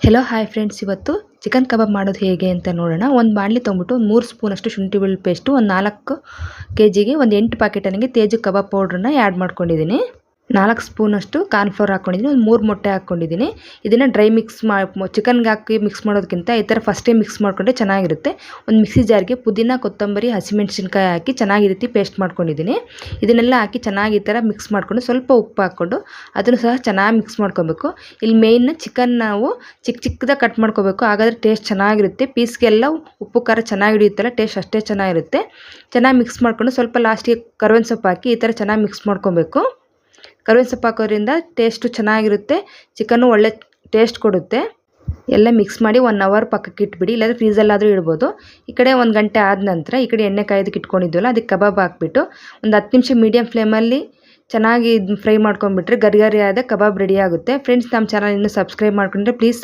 Hello hi friends, ಇವತ್ತು chicken ಕಬಾಬ್ ಮಾಡೋದು ಹೇಗೆ ಅಂತ ನೋಡೋಣ. ಒಂದು ಬಾಣಲಿ ತೊಗೊಂಬಿಟ್ಟು 3 ಸ್ಪೂನಷ್ಟು ಶುಂಠಿ ಬೆಳ್ಳುಳ್ಳಿ ಪೇಸ್ಟು, ಒಂದು 4 kgಗೆ ಒಂದು 8 ಪ್ಯಾಕೆಟ್ ನನಗೆ ತೇಜು ಕಬಾಬ್ ಪೌಡ್ರನ್ನ ಆ್ಯಡ್ ಮಾಡ್ಕೊಂಡಿದ್ದೀನಿ. 4 ಸ್ಪೂನಷ್ಟು ಕಾರ್ನ್ಫ್ಲೋರ್ ಹಾಕ್ಕೊಂಡಿದ್ದೀನಿ. ಒಂದು 3 ಮೊಟ್ಟೆ ಹಾಕ್ಕೊಂಡಿದ್ದೀನಿ. ಇದನ್ನು ಡ್ರೈ ಮಿಕ್ಸ್ ಚಿಕನ್ಗೆ ಹಾಕಿ ಮಿಕ್ಸ್ ಮಾಡೋದಕ್ಕಿಂತ ಈ ಥರ ಫಸ್ಟೇ ಮಿಕ್ಸ್ ಮಾಡಿಕೊಂಡ್ರೆ ಚೆನ್ನಾಗಿರುತ್ತೆ. ಒಂದು ಮಿಕ್ಸಿ ಜಾರ್ಗೆ ಪುದೀನ, ಕೊತ್ತಂಬರಿ, ಹಸಿಮೆಣಸಿನ್ಕಾಯಿ ಹಾಕಿ ಚೆನ್ನಾಗಿ ಈ ರೀತಿ ಪೇಸ್ಟ್ ಮಾಡ್ಕೊಂಡಿದ್ದೀನಿ. ಇದನ್ನೆಲ್ಲ ಹಾಕಿ ಚೆನ್ನಾಗಿ ಈ ಥರ ಮಿಕ್ಸ್ ಮಾಡಿಕೊಂಡು ಸ್ವಲ್ಪ ಉಪ್ಪು ಹಾಕ್ಕೊಂಡು ಅದನ್ನು ಸಹ ಚೆನ್ನಾಗಿ ಮಿಕ್ಸ್ ಮಾಡ್ಕೊಬೇಕು. ಇಲ್ಲಿ ಮೇಯ್ನ್ ಚಿಕನ್ ನಾವು ಚಿಕ್ಕದಾಗಿ ಕಟ್ ಮಾಡ್ಕೋಬೇಕು, ಹಾಗಾದರೆ ಟೇಸ್ಟ್ ಚೆನ್ನಾಗಿರುತ್ತೆ. ಪೀಸ್ಗೆಲ್ಲ ಉಪ್ಪು ಖಾರ ಚೆನ್ನಾಗಿ ಹಿಡಿಯುತ್ತಲ್ಲ, ಟೇಸ್ಟ್ ಅಷ್ಟೇ ಚೆನ್ನಾಗಿರುತ್ತೆ. ಚೆನ್ನಾಗಿ ಮಿಕ್ಸ್ ಮಾಡಿಕೊಂಡು ಸ್ವಲ್ಪ ಲಾಸ್ಟಿಗೆ ಕರ್ಬೇವಿನ ಸೊಪ್ಪು ಹಾಕಿ ಈ ಥರ ಚೆನ್ನಾಗಿ ಮಿಕ್ಸ್ ಮಾಡ್ಕೊಬೇಕು. ಕರ್ಬೇವಿನ ಸೊಪ್ಪು ಹಾಕೋದ್ರಿಂದ ಟೇಸ್ಟು ಚೆನ್ನಾಗಿರುತ್ತೆ, ಚಿಕನ್ನು ಒಳ್ಳೆ ಟೇಸ್ಟ್ ಕೊಡುತ್ತೆ. ಎಲ್ಲ ಮಿಕ್ಸ್ ಮಾಡಿ 1 hour ಪಕ್ಕಕ್ಕೆ ಇಟ್ಬಿಡಿ, ಇಲ್ಲಾಂದರೆ ಫ್ರೀಸಲ್ಲಾದರೂ ಇಡ್ಬೋದು. ಈ ಕಡೆ 1 ಗಂಟೆ ಆದ ನಂತರ ಈ ಕಡೆ ಎಣ್ಣೆ ಕಾಯೋದಕ್ಕೆ ಇಟ್ಕೊಂಡಿದ್ವಲ್ಲ, ಅದಕ್ಕೆ ಕಬಾಬ್ ಹಾಕ್ಬಿಟ್ಟು ಒಂದು 10 ನಿಮಿಷ ಮೀಡಿಯಮ್ ಫ್ಲೇಮಲ್ಲಿ ಚೆನ್ನಾಗಿ ಫ್ರೈ ಮಾಡ್ಕೊಂಡ್ಬಿಟ್ರೆ ಗರಿ ಗರಿಯಾದ ಕಬಾಬ್ ರೆಡಿ ಆಗುತ್ತೆ. ಫ್ರೆಂಡ್ಸ್, ನಮ್ಮ ಚಾನಲ್ ಇನ್ನೂ ಸಬ್ಸ್ಕ್ರೈಬ್ ಮಾಡ್ಕೊಂಡ್ರೆ ಪ್ಲೀಸ್